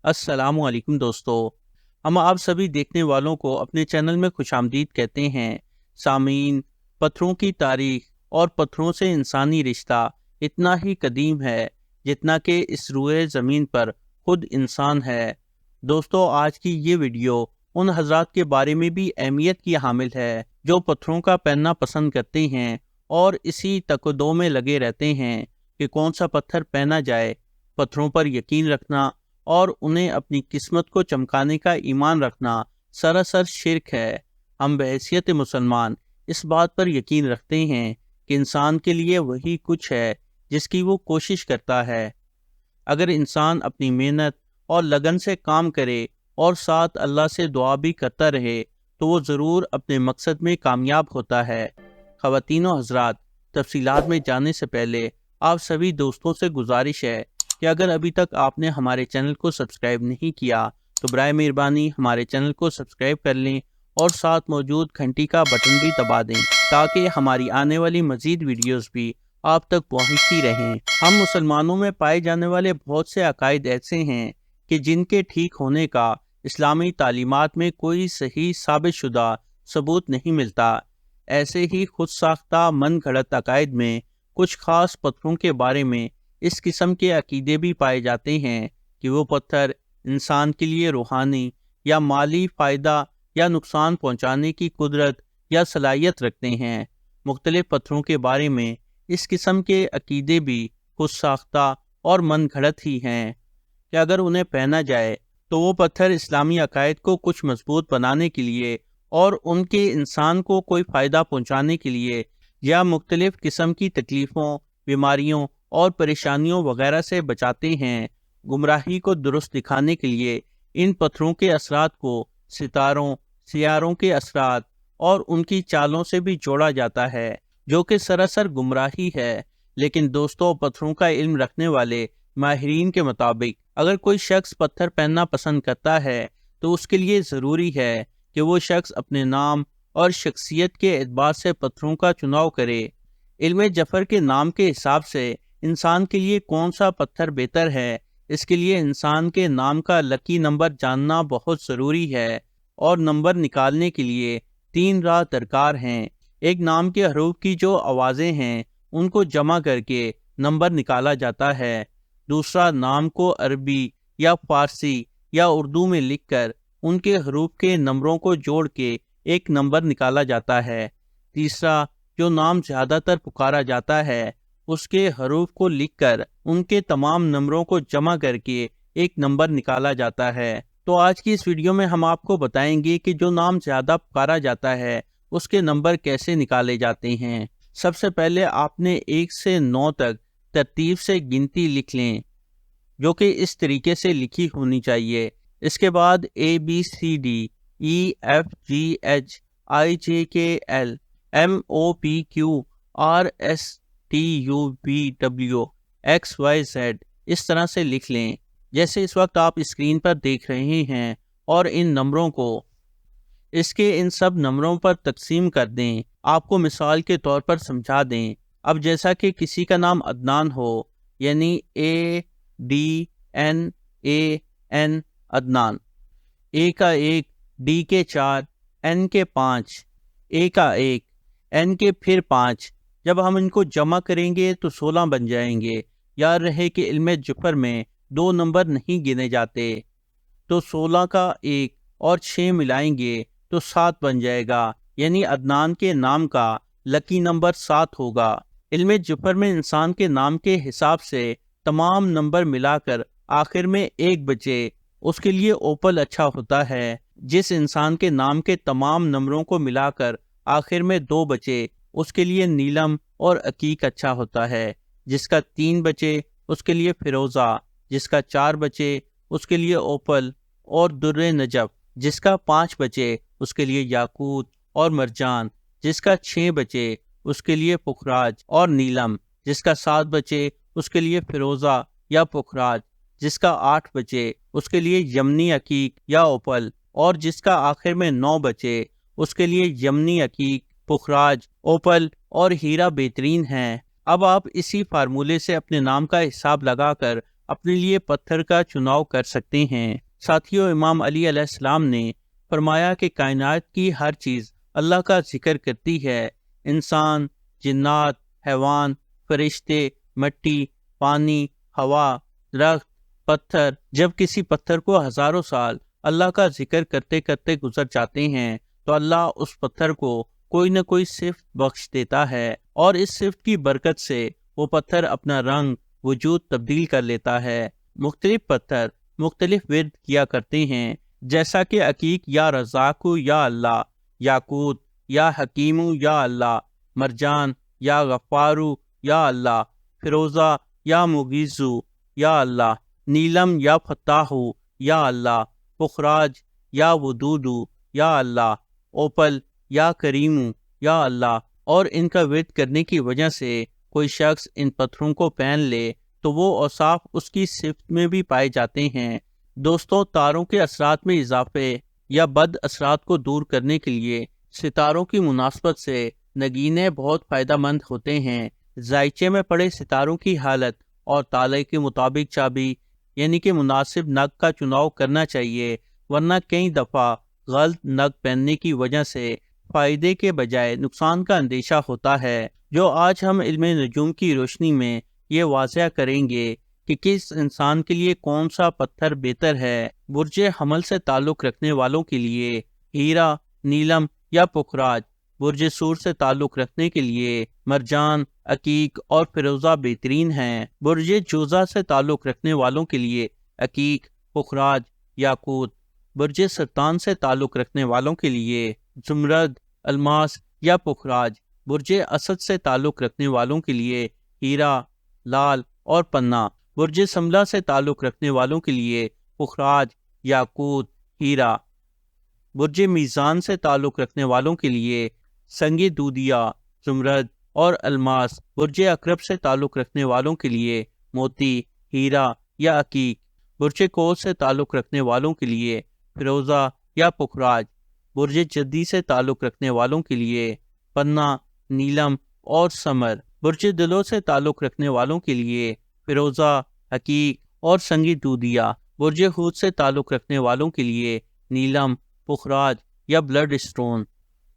अस्सलाम वालेकुम दोस्तों। हम आप सभी देखने वालों को अपने चैनल में खुशामदीद कहते हैं। सामीन, पत्थरों की तारीख और पत्थरों से इंसानी रिश्ता इतना ही कदीम है जितना कि इस रूए ज़मीन पर खुद इंसान है। दोस्तों, आज की ये वीडियो उन हजरात के बारे में भी अहमियत की हामिल है जो पत्थरों का पहनना पसंद करते हैं और इसी तकदो में लगे रहते हैं कि कौन सा पत्थर पहना जाए। पत्थरों पर यकीन रखना और उन्हें अपनी किस्मत को चमकाने का ईमान रखना सरासर शिर्क है। हम बहैसियत मुसलमान इस बात पर यकीन रखते हैं कि इंसान के लिए वही कुछ है जिसकी वो कोशिश करता है। अगर इंसान अपनी मेहनत और लगन से काम करे और साथ अल्लाह से दुआ भी करता रहे तो वो ज़रूर अपने मकसद में कामयाब होता है। ख़वातीनो हज़रात, तफसीलात में जाने से पहले आप सभी दोस्तों से गुजारिश है कि अगर अभी तक आपने हमारे चैनल को सब्सक्राइब नहीं किया तो बराए मेहरबानी हमारे चैनल को सब्सक्राइब कर लें और साथ मौजूद घंटी का बटन भी दबा दें ताकि हमारी आने वाली मज़ीद वीडियोस भी आप तक पहुंचती रहें। हम मुसलमानों में पाए जाने वाले बहुत से अकायद ऐसे हैं कि जिनके ठीक होने का इस्लामी तालीमात में कोई सही साबित शुदा सबूत नहीं मिलता। ऐसे ही खुद साख्ता मन घड़त अकायद में कुछ ख़ास पत्थरों के बारे में इस किस्म के अकीदे भी पाए जाते हैं कि वो पत्थर इंसान के लिए रूहानी या माली फ़ायदा या नुकसान पहुंचाने की कुदरत या सलाहियत रखते हैं। मुख्तलिफ पत्थरों के बारे में इस किस्म के अकीदे भी खुद साख्ता और मन घड़त ही हैं कि अगर उन्हें पहना जाए तो वो पत्थर इस्लामी अकायद को कुछ मजबूत बनाने के लिए और उनके इंसान को कोई फ़ायदा पहुंचाने के लिए या मुख्तलिफ किस्म की तकलीफ़ों, बीमारियों और परेशानियों वगैरह से बचाते हैं। गुमराही को दुरुस्त दिखाने के लिए इन पत्थरों के असरात को सितारों, सियारों के असरात और उनकी चालों से भी जोड़ा जाता है जो कि सरासर गुमराही है। लेकिन दोस्तों, पत्थरों का इल्म रखने वाले माहिरीन के मुताबिक अगर कोई शख्स पत्थर पहनना पसंद करता है तो उसके लिए ज़रूरी है कि वो शख्स अपने नाम और शख्सियत के एतबार से पत्थरों का चुनाव करे। इल्म जफ़र के नाम के हिसाब से इंसान के लिए कौन सा पत्थर बेहतर है, इसके लिए इंसान के नाम का लकी नंबर जानना बहुत ज़रूरी है और नंबर निकालने के लिए 3 राह दरकार हैं। एक, नाम के हरूफ की जो आवाज़ें हैं उनको जमा करके नंबर निकाला जाता है। दूसरा, नाम को अरबी या फ़ारसी या उर्दू में लिखकर उनके हरूफ के नंबरों को जोड़ के एक नंबर निकाला जाता है। तीसरा, जो नाम ज़्यादातर पुकारा जाता है उसके हरूफ को लिखकर उनके तमाम नंबरों को जमा करके एक नंबर निकाला जाता है। तो आज की इस वीडियो में हम आपको बताएंगे कि जो नाम ज़्यादा पुकारा जाता है उसके नंबर कैसे निकाले जाते हैं। सबसे पहले आपने 1 से 9 तक तरतीब से गिनती लिख लें जो कि इस तरीके से लिखी होनी चाहिए। इसके बाद ABCDEFGHIJKLMOPQRSTUVW XYZ इस तरह से लिख लें जैसे इस वक्त आप स्क्रीन पर देख रहे हैं और इन नंबरों को इसके इन सब नंबरों पर तकसीम कर दें। आपको मिसाल के तौर पर समझा दें। अब जैसा कि किसी का नाम अदनान हो यानी ADNAN अदनान, ए का 1, डी के 4, एन के 5, ए का 1, एन के फिर 5। जब हम इनको जमा करेंगे तो 16 बन जाएंगे। याद रहे कि इल्म जुफर में 2 नंबर नहीं गिने जाते, तो 16 का 1 और 6 मिलाएंगे तो 7 बन जाएगा, यानी अदनान के नाम का लकी नंबर 7 होगा। इल्म जुफर में इंसान के नाम के हिसाब से तमाम नंबर मिलाकर आखिर में 1 बचे उसके लिए ओपल अच्छा होता है। जिस इंसान के नाम के तमाम नंबरों को मिलाकर आखिर में 2 बचे उसके लिए नीलम और अकीक अच्छा होता है। जिसका 3 बचे उसके लिए फिरोज़ा, जिसका 4 बचे उसके लिए ओपल और दुर्रे नजफ, जिसका 5 बचे उसके लिए याकूत और मरजान, जिसका 6 बचे उसके लिए पुखराज और नीलम, जिसका 7 बचे उसके लिए फिरोज़ा या पुखराज, जिसका 8 बचे उसके लिए यमनी अकीक या ओपल और जिसका आखिर में 9 बचे उसके लिए यमनी अकीक, पुखराज, ओपल और हीरा बेहतरीन हैं। अब आप इसी फार्मूले से अपने नाम का हिसाब लगाकर اپنے لیے پتھر کا چناؤ کر سکتے ہیں۔ ساتھیوں، امام علی علیہ السلام نے فرمایا کہ کائنات کی ہر چیز اللہ کا ذکر کرتی ہے۔ انسان، جنات، حیوان، فرشتے، مٹی، پانی، ہوا، درخت، پتھر۔ جب کسی پتھر کو ہزاروں سال اللہ کا ذکر کرتے کرتے گزر جاتے ہیں تو اللہ اس پتھر کو کوئی نہ کوئی صفت بخش دیتا ہے، اور اس صفت کی برکت سے وہ پتھر اپنا رنگ، وجود تبدیل کر لیتا ہے۔ مختلف پتھر مختلف ورد کیا کرتے ہیں، جیسا کہ عقیق یا رزاق یا اللہ، یاقوت یا حکیم یا اللہ، مرجان یا غفارو یا اللہ، فیروزہ یا مغیثو یا اللہ، نیلم یا فتاح یا اللہ، پخراج یا ودود یا اللہ، اوپل یا کریم یا اللہ۔ اور ان کا ورد کرنے کی وجہ سے کوئی شخص ان پتھروں کو پہن لے تو وہ اوصاف اس کی صفت میں بھی پائے جاتے ہیں۔ دوستوں، تاروں کے اثرات میں اضافے یا بد اثرات کو دور کرنے کے لیے ستاروں کی مناسبت سے نگینے بہت فائدہ مند ہوتے ہیں۔ ذائچے میں پڑے ستاروں کی حالت اور تالے کے مطابق چابی یعنی کہ مناسب نگ کا چناؤ کرنا چاہیے، ورنہ کئی دفعہ غلط نگ پہننے کی وجہ سے فائدے کے بجائے نقصان کا اندیشہ ہوتا ہے، جو آج ہم علم نجوم کی روشنی میں یہ واضح کریں گے کہ کس انسان کے لیے کون سا پتھر بہتر ہے۔ برج حمل سے تعلق رکھنے والوں کے لیے ہیرا، نیلم یا پخراج، برج سور سے تعلق رکھنے کے لیے مرجان، عقیق اور فیروزہ بہترین ہیں۔ برج جوزہ سے تعلق رکھنے والوں کے لیے عقیق، پخراج، یاقوت، برج سرطان سے تعلق رکھنے والوں کے لیے زمرد، الماس یا پخراج، برج اسد سے تعلق رکھنے والوں کے لیے ہیرا، لال اور پنہ، برج سملہ سے تعلق رکھنے والوں کے لیے پخراج، یاقوت، ہیرا، برج میزان سے تعلق رکھنے والوں کے لیے سنگ دودیا، زمرد اور الماس، برج عقرب سے تعلق رکھنے والوں کے لیے موتی، ہیرا یا عقیق، برج کوس سے تعلق رکھنے والوں کے لیے فیروزہ یا پخراج، برج جدی سے تعلق رکھنے والوں کے لیے پنہ، نیلم اور سمر، برج دلو سے تعلق رکھنے والوں کے لیے فیروزہ، عقیق اور سنگ دودیا، برج حوت سے تعلق رکھنے والوں کے لیے نیلم، پخراج یا بلڈ اسٹون۔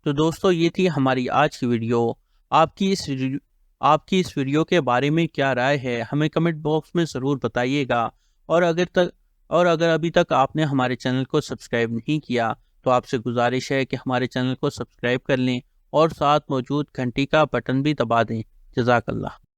تو دوستو، یہ تھی ہماری آج کی ویڈیو۔ آپ کی اس ویڈیو کے بارے میں کیا رائے ہے ہمیں کمنٹ باکس میں ضرور بتائیے گا، اور اگر ابھی تک آپ نے ہمارے چینل کو سبسکرائب نہیں کیا تو آپ سے گزارش ہے کہ ہمارے چینل کو سبسکرائب کر لیں اور ساتھ موجود گھنٹی کا بٹن بھی دبا دیں۔ جزاک اللہ۔